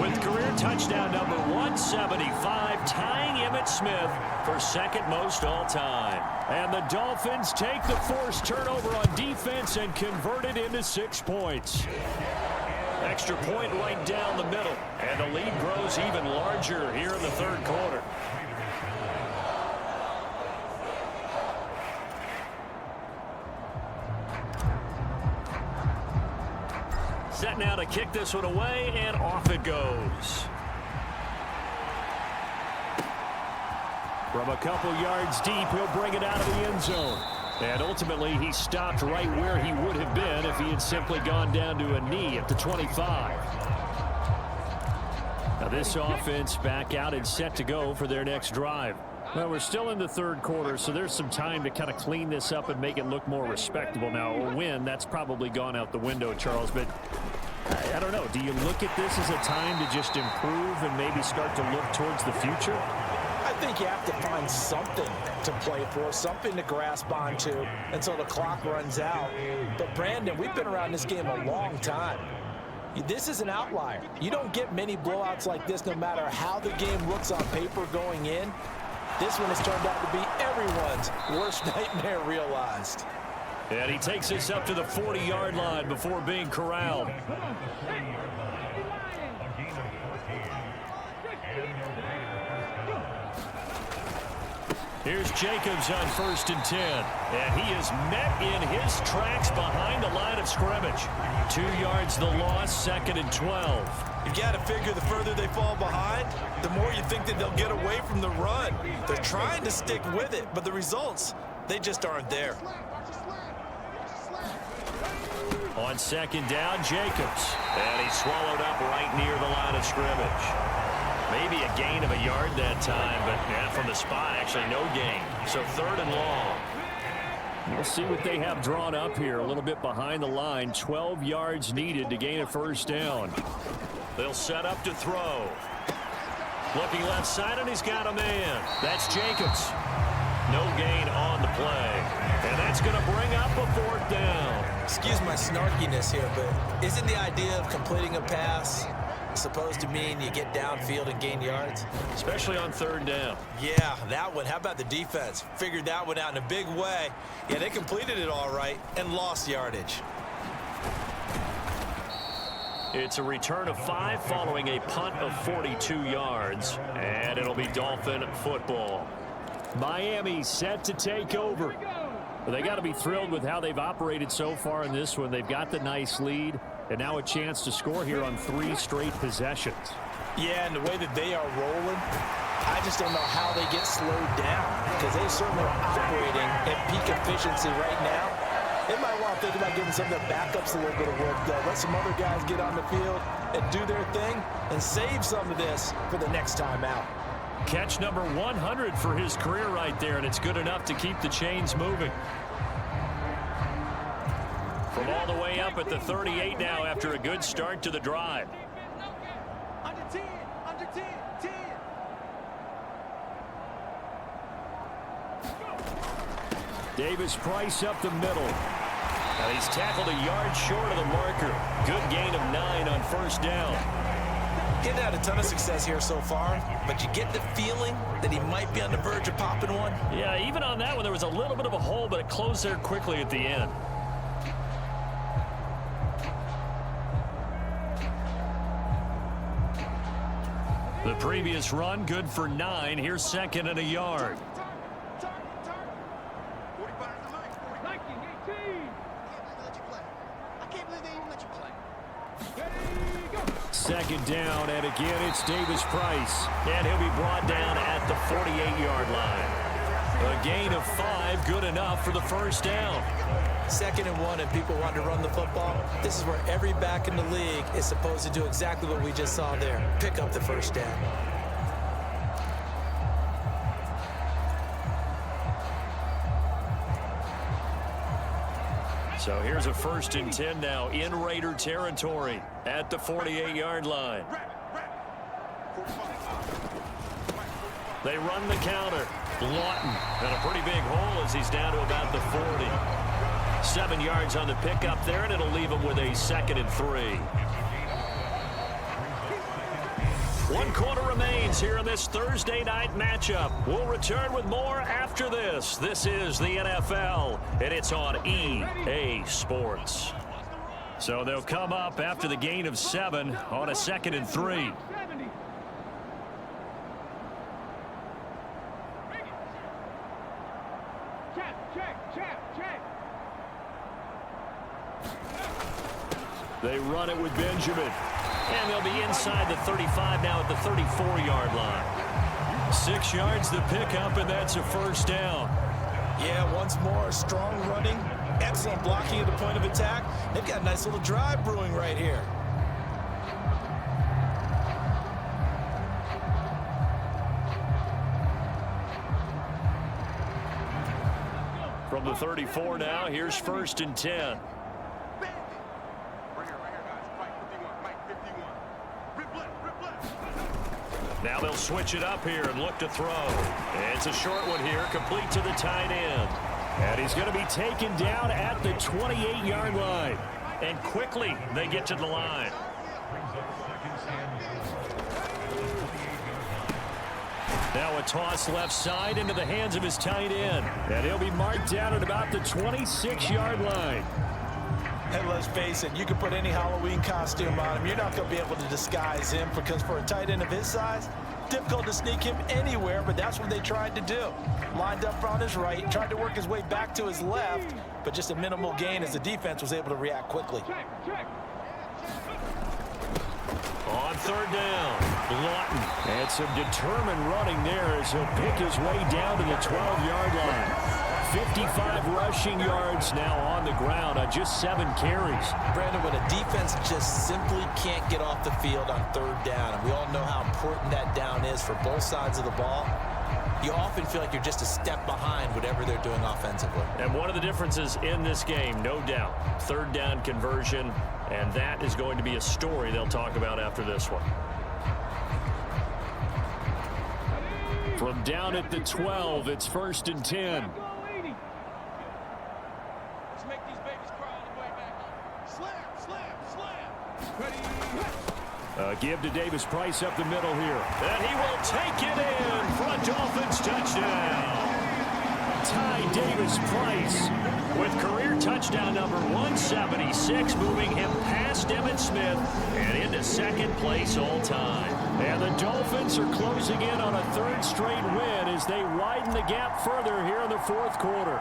with career touchdown number 175, tying Emmitt Smith for second most all time. And the Dolphins take the forced turnover on defense and convert it into 6 points. Extra point right down the middle. And the lead grows even larger here in the third quarter. Set now to kick this one away, and off it goes. From a couple yards deep, he'll bring it out of the end zone. And ultimately, he stopped right where he would have been if he had simply gone down to a knee at the 25. Now this offense back out and set to go for their next drive. Well, we're still in the third quarter, so there's some time to kind of clean this up and make it look more respectable now. A win, that's probably gone out the window, Charles, but I don't know. Do you look at this as a time to just improve and maybe start to look towards the future?
I think you have to find something to play for, something to grasp onto until the clock runs out. But, Brandon, we've been around this game a long time. This is an outlier. You don't get many blowouts like this no matter how the game looks on paper going in. This one has turned out to be everyone's worst nightmare realized.
And he takes this up to the 40-yard line before being corralled. Here's Jacobs on 1st and 10. And he is met in his tracks behind the line of scrimmage. 2 yards the loss, 2nd and 12.
You've got to figure the further they fall behind, the more you think that they'll get away from the run. They're trying to stick with it, but the results, they just aren't there.
On 2nd down, Jacobs. And he's swallowed up right near the line of scrimmage. Maybe a gain of a yard that time, but yeah, from the spot, actually no gain. So 3rd and long. We'll see what they have drawn up here. A little bit behind the line. 12 yards needed to gain a 1st down. They'll set up to throw. Looking left side, and he's got a man. That's Jacobs. No gain on the play. And that's going to bring up a 4th down.
Excuse my snarkiness here, but isn't the idea of completing a pass supposed to mean you get downfield and gain yards?
Especially on 3rd down.
Yeah, that one. How about the defense? Figured that one out in a big way. Yeah, they completed it all right and lost yardage.
It's a return of 5 following a punt of 42 yards. And it'll be Dolphin football. Miami set to take over. They got to be thrilled with how they've operated so far in this one. They've got the nice lead, and now a chance to score here on 3 straight possessions.
Yeah, and the way that they are rolling, I just don't know how they get slowed down, because they certainly are operating at peak efficiency right now. They might want to think about giving some of their backups a little bit of work, though. Let some other guys get on the field and do their thing and save some of this for the next time out.
Catch number 100 for his career right there, and it's good enough to keep the chains moving. From all the way up at the 38 now after a good start to the drive.
Under 10, under 10, 10.
Davis Price up the middle. And he's tackled a yard short of the marker. Good gain of 9 on 1st down.
Getting had a ton of success here so far, but you get the feeling that he might be on the verge of popping one.
Yeah, even on that one, there was a little bit of a hole, but it closed there quickly at the end. The previous run, good for 9. Here's 2nd and a yard.
45 to the line. 19, 18. I can't believe they even let you play.
2nd down, and again, it's Davis Price. And he'll be brought down at the 48-yard line. A gain of 5 good enough for the first down.
2nd and 1 and people want to run the football. This is where every back in the league is supposed to do exactly what we just saw there. Pick up the first down.
So here's a 1st and 10 now in Raider territory at the 48-yard line. They run the counter. Lawton and a pretty big hole as he's down to about the 40. 7 yards on the pickup there, and it'll leave him with a 2nd and 3. 1 quarter remains here in this Thursday night matchup. We'll return with more after this. This is the NFL, and it's on EA Sports. So they'll come up after the gain of 7 on a 2nd and 3. They run it with Benjamin. And they'll be inside the 35 now at the 34-yard line. 6 yards the pickup, and that's a 1st down.
Yeah, once more, strong running, excellent blocking at the point of attack. They've got a nice little drive brewing right here.
From the 34 now, here's 1st and 10. Now they'll switch it up here and look to throw. It's a short one here, complete to the tight end. And he's going to be taken down at the 28-yard line. And quickly they get to the line. Now a toss left side into the hands of his tight end. And he'll be marked down at about the 26-yard line.
And let's face it, you can put any Halloween costume on him. You're not going to be able to disguise him because for a tight end of his size, difficult to sneak him anywhere, but that's what they tried to do. Lined up on his right, tried to work his way back to his left, but just a minimal gain as the defense was able to react quickly.
On 3rd down, Lawton. And some determined running there as he'll pick his way down to the 12-yard line. 55 rushing yards now on the ground on just 7 carries.
Brandon, when a defense just simply can't get off the field on 3rd down, and we all know how important that down is for both sides of the ball, you often feel like you're just a step behind whatever they're doing offensively.
And one of the differences in this game, no doubt, 3rd down conversion, and that is going to be a story they'll talk about after this one. From down at the 12, it's 1st and 10. Give to Davis Price up the middle here. And he will take it in for a Dolphins touchdown. Ty Davis Price with career touchdown number 176, moving him past Emmitt Smith and into 2nd place all time. And the Dolphins are closing in on a 3rd straight win as they widen the gap further here in the 4th quarter.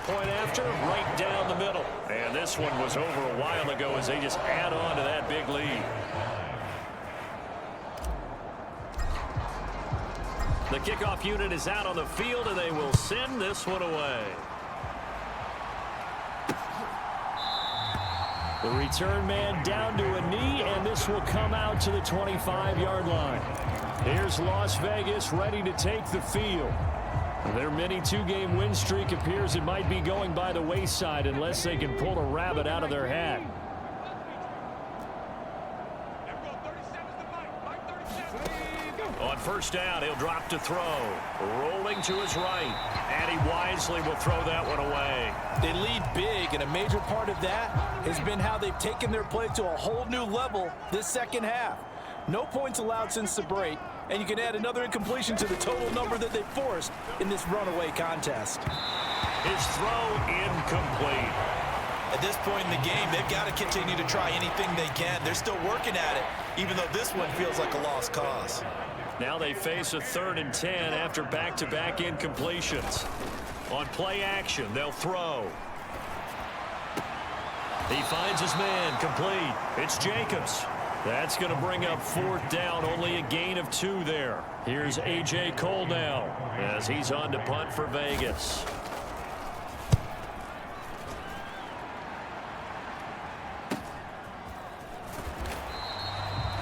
Point after, right down the middle. And this one was over a while ago as they just add on to that big lead. The kickoff unit is out on the field, and they will send this one away. The return man down to a knee, and this will come out to the 25-yard line. Here's Las Vegas ready to take the field. Their mini 2-game win streak appears it might be going by the wayside unless they can pull a rabbit out of their hat. On 1st down, he'll drop to throw. Rolling to his right. And he wisely will throw that one away.
They lead big, and a major part of that has been how they've taken their play to a whole new level this 2nd half. No points allowed since the break, and you can add another incompletion to the total number that they forced in this runaway contest.
His throw incomplete.
At this point in the game, they've got to continue to try anything they can. They're still working at it, even though this one feels like a lost cause.
Now they face a 3rd and 10 after back-to-back incompletions. On play action, they'll throw. He finds his man complete. It's Jacobs. That's going to bring up 4th down, only a gain of 2 there. Here's A.J. Cole now as he's on to punt for Vegas.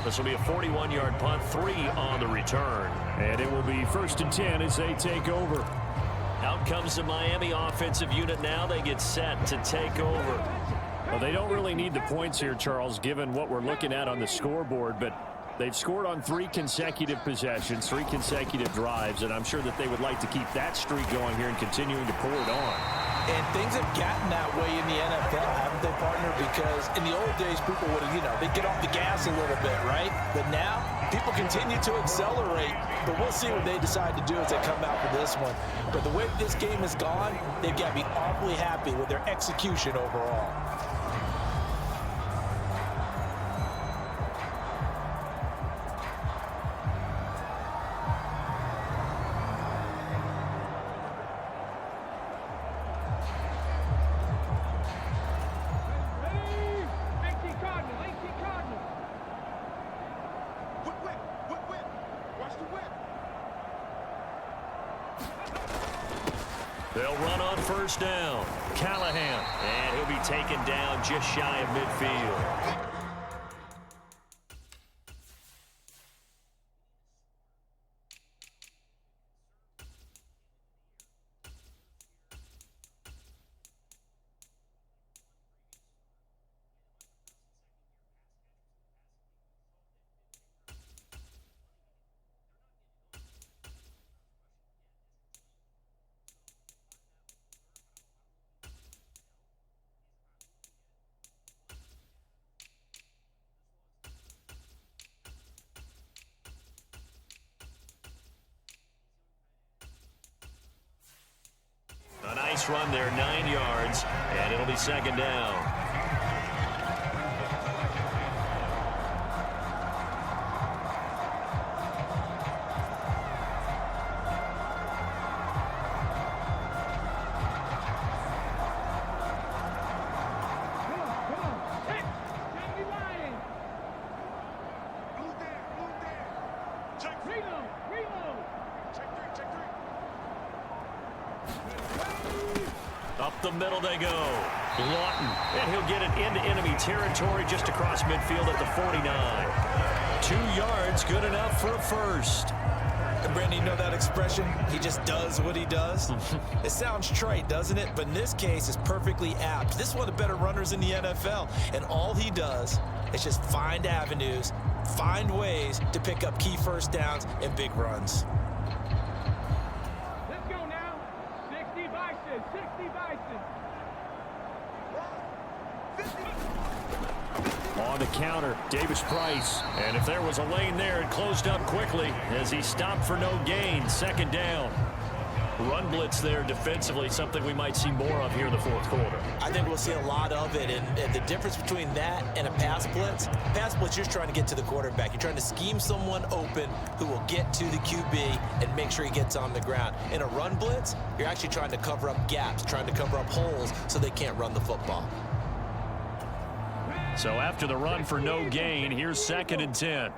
This will be a 41-yard punt, 3 on the return. And it will be 1st and 10 as they take over. Out comes the Miami offensive unit now. They get set to take over. Well, they don't really need the points here, Charles, given what we're looking at on the scoreboard, but they've scored on 3 consecutive possessions, 3 consecutive drives, and I'm sure that they would like to keep that streak going here and continuing to pour it on.
And things have gotten that way in the NFL, haven't they, partner? Because in the old days, people would have, they'd get off the gas a little bit, right? But now, people continue to accelerate, but we'll see what they decide to do as they come out for this one. But the way this game has gone, they've got to be awfully happy with their execution overall.
They'll run on 1st down. Callahan, and he'll be taken down just shy of midfield. A nice run there, 9 yards, and it'll be 2nd down. Up the middle they go. Lawton, and he'll get it into enemy territory just across midfield at the 49. 2 yards, good enough for a first.
And Brandon, you know that expression? He just does what he does. It sounds trite, doesn't it? But in this case, it's perfectly apt. This is one of the better runners in the NFL, and all he does is just find avenues, find ways to pick up key first downs and big runs.
Let's go now. 60 Bison, 60 Bison.
On the counter, Davis Price. And if there was a lane there, it closed up quickly as he stopped for no gain. 2nd down. Run blitz there defensively, something we might see more of here in the 4th quarter.
I think we'll see a lot of it, and the difference between that and a pass blitz, you're just trying to get to the quarterback. You're trying to scheme someone open who will get to the QB and make sure he gets on the ground. In a run blitz, you're actually trying to cover up gaps, trying to cover up holes so they can't run the football.
So after the run for no gain, here's 2nd and 10.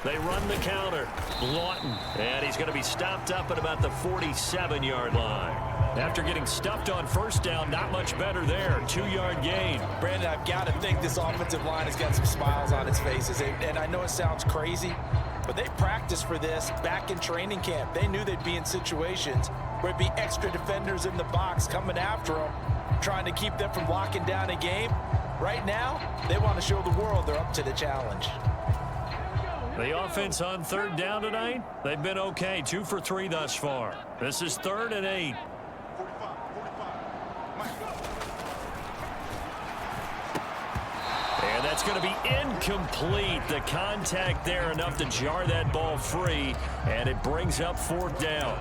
They run the counter. Lawton, and he's going to be stopped up at about the 47-yard line. After getting stuffed on 1st down, not much better there. 2-yard gain.
Brandon, I've got to think this offensive line has got some smiles on its faces. And I know it sounds crazy, but they practiced for this back in training camp. They knew they'd be in situations where it'd be extra defenders in the box coming after them, trying to keep them from locking down a game. Right now, they want to show the world they're up to the challenge.
The offense on 3rd down tonight, they've been okay. 2 for 3 thus far. This is 3rd and 8. And that's going to be incomplete. The contact there enough to jar that ball free, and it brings up 4th down.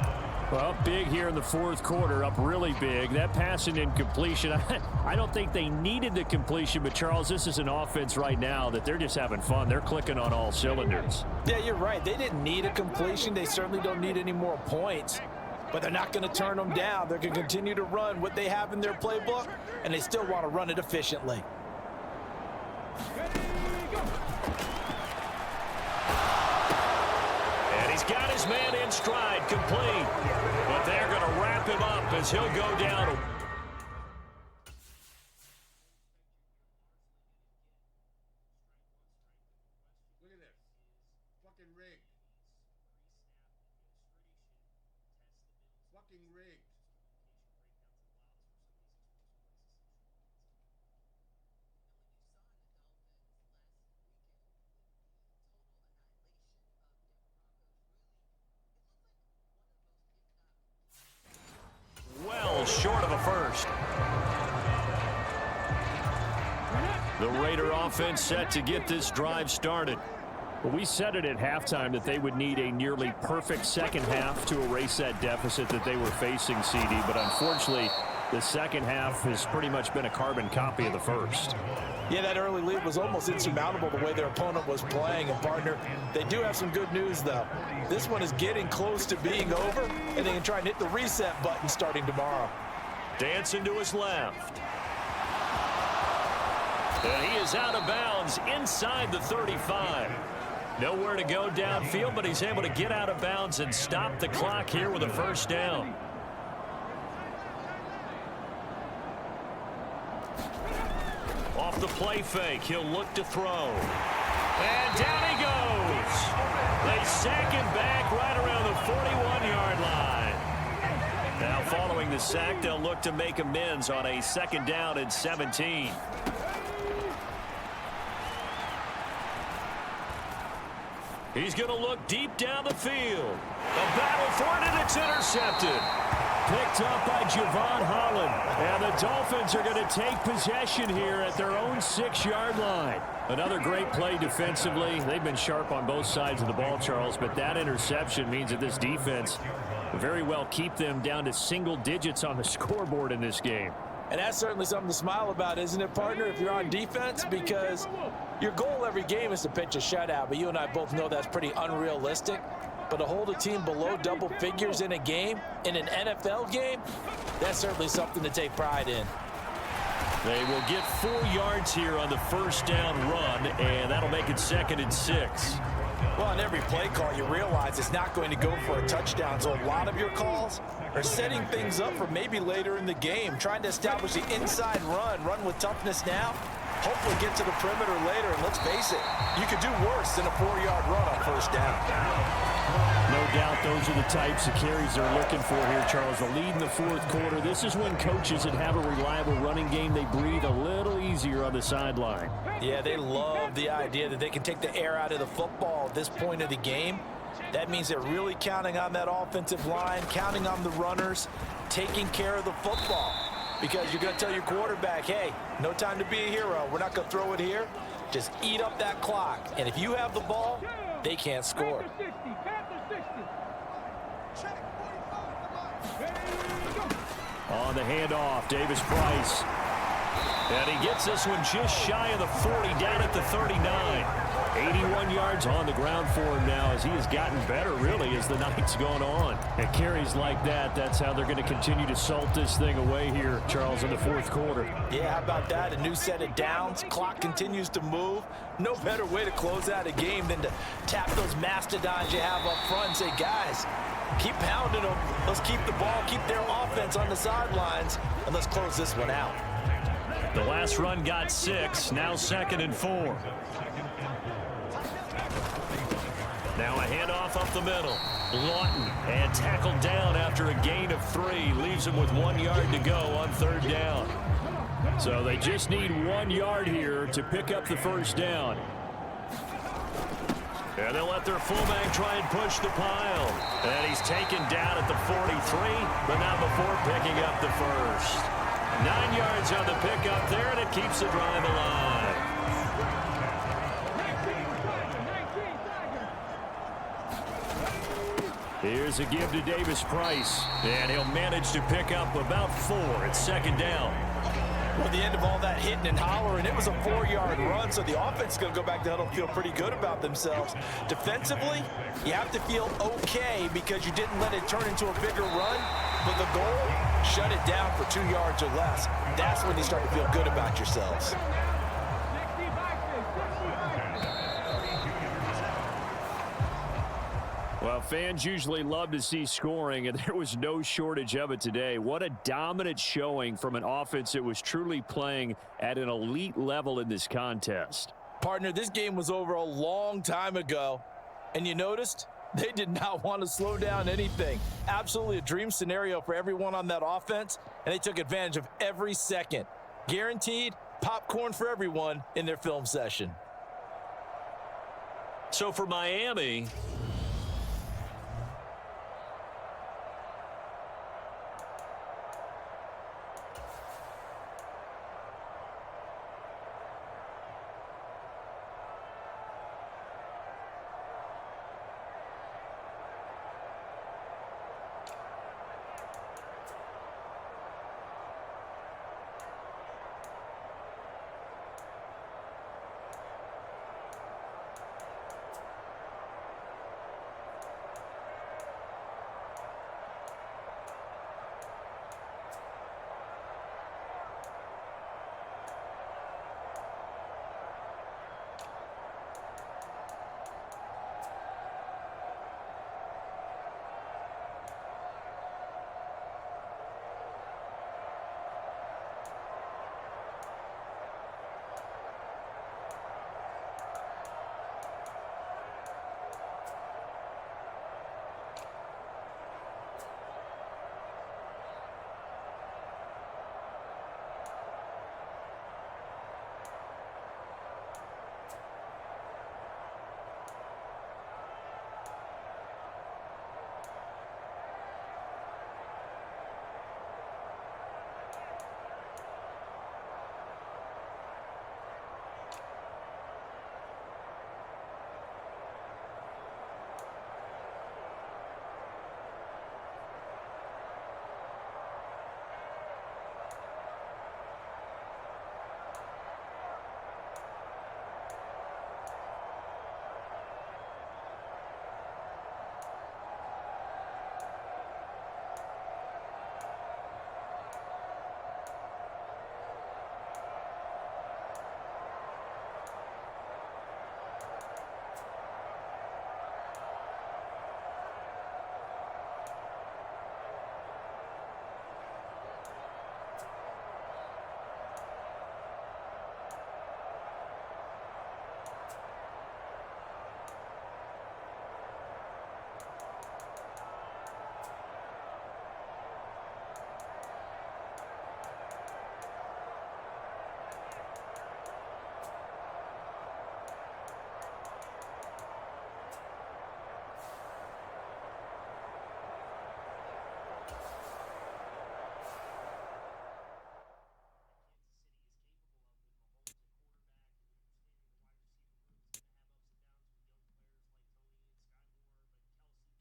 Well, big here in the 4th quarter, up really big. That passing incompletion, I don't think they needed the completion, but Charles, this is an offense right now that they're just having fun. They're clicking on all cylinders.
Yeah, you're right. They didn't need a completion. They certainly don't need any more points, but they're not going to turn them down. They're going to continue to run what they have in their playbook, and they still want to run it efficiently.
And he's got his man in stride, complete. But they're going to wrap him up as he'll go down.
Look at this. Fucking rigged. Fucking rigged.
Well short of a first. The Raider offense set to get this drive started.
Well, we said it at halftime that they would need a nearly perfect second half to erase that deficit that they were facing, CD. But unfortunately, the second half has pretty much been a carbon copy of the first.
Yeah, that early lead was almost insurmountable the way their opponent was playing. And, partner, they do have some good news, though. This one is getting close to being over, and they can try and hit the reset button starting tomorrow.
Dancing to his left. And he is out of bounds inside the 35. Nowhere to go downfield, but he's able to get out of bounds and stop the clock here with a first down. Off the play fake, he'll look to throw. And down he goes. They sack him back right around the 41-yard line. Now following the sack, they'll look to make amends on a second down and 17. He's going to look deep down the field. A battle for it, and it's intercepted. Picked up by Javon Holland. And the Dolphins are going to take possession here at their own 6-yard line. Another great play defensively. They've been sharp on both sides of the ball, Charles, but that interception means that this defense very well keep them down to single digits on the scoreboard in this game.
And that's certainly something to smile about, isn't it, partner, if you're on defense? Because your goal every game is to pitch a shutout, but you and I both know that's pretty unrealistic. But to hold a team below double figures in a game, in an NFL game, that's certainly something to take pride in.
They will get 4 yards here on the first down run, and that'll make it 2nd and 6.
Well, on every play call, you realize it's not going to go for a touchdown. So a lot of your calls are setting things up for maybe later in the game, trying to establish the inside run with toughness now, hopefully get to the perimeter later. And let's face it, you could do worse than a 4-yard run on first down.
No doubt those are the types of carries they're looking for here, Charles. The lead in the fourth quarter. This is when coaches that have a reliable running game, they breathe a little easier on the sideline.
Yeah, they love the idea that they can take the air out of the football at this point of the game. That means they're really counting on that offensive line, counting on the runners, taking care of the football. Because you're going to tell your quarterback, hey, no time to be a hero. We're not going to throw it here. Just eat up that clock. And if you have the ball, they can't score.
On the handoff, Davis Price. And he gets this one just shy of the 40, down at the 39. 81 yards on the ground for him now as he has gotten better, really, as the night's gone on. And carries like that, that's how they're going to continue to salt this thing away here, Charles, in the fourth quarter.
Yeah, how about that? A new set of downs. Clock continues to move. No better way to close out a game than to tap those mastodons you have up front and say, guys, keep pounding them. Let's keep the ball, keep their offense on the sidelines, and let's close this one out.
The last run got 6, now 2nd and 4. Now a handoff up the middle. Lawton, and tackled down after a gain of 3. Leaves him with 1 yard to go on 3rd down. So they just need 1 yard here to pick up the first down. And they'll let their fullback try and push the pile. And he's taken down at the 43, but not before picking up the first. 9 yards on the pickup there, and it keeps the drive alive. Here's a give to Davis Price, and he'll manage to pick up about 4 at 2nd down.
Well, the end of all that hitting and hollering, it was a 4-yard run, so the offense is going to go back to huddle and feel pretty good about themselves. Defensively, you have to feel okay because you didn't let it turn into a bigger run, but the goal, shut it down for 2 yards or less. That's when you start to feel good about yourselves.
Well, fans usually love to see scoring, and there was no shortage of it today. What a dominant showing from an offense that was truly playing at an elite level in this contest.
Partner, this game was over a long time ago, and you noticed they did not want to slow down anything. Absolutely a dream scenario for everyone on that offense, and they took advantage of every second. Guaranteed popcorn for everyone in their film session.
So for Miami,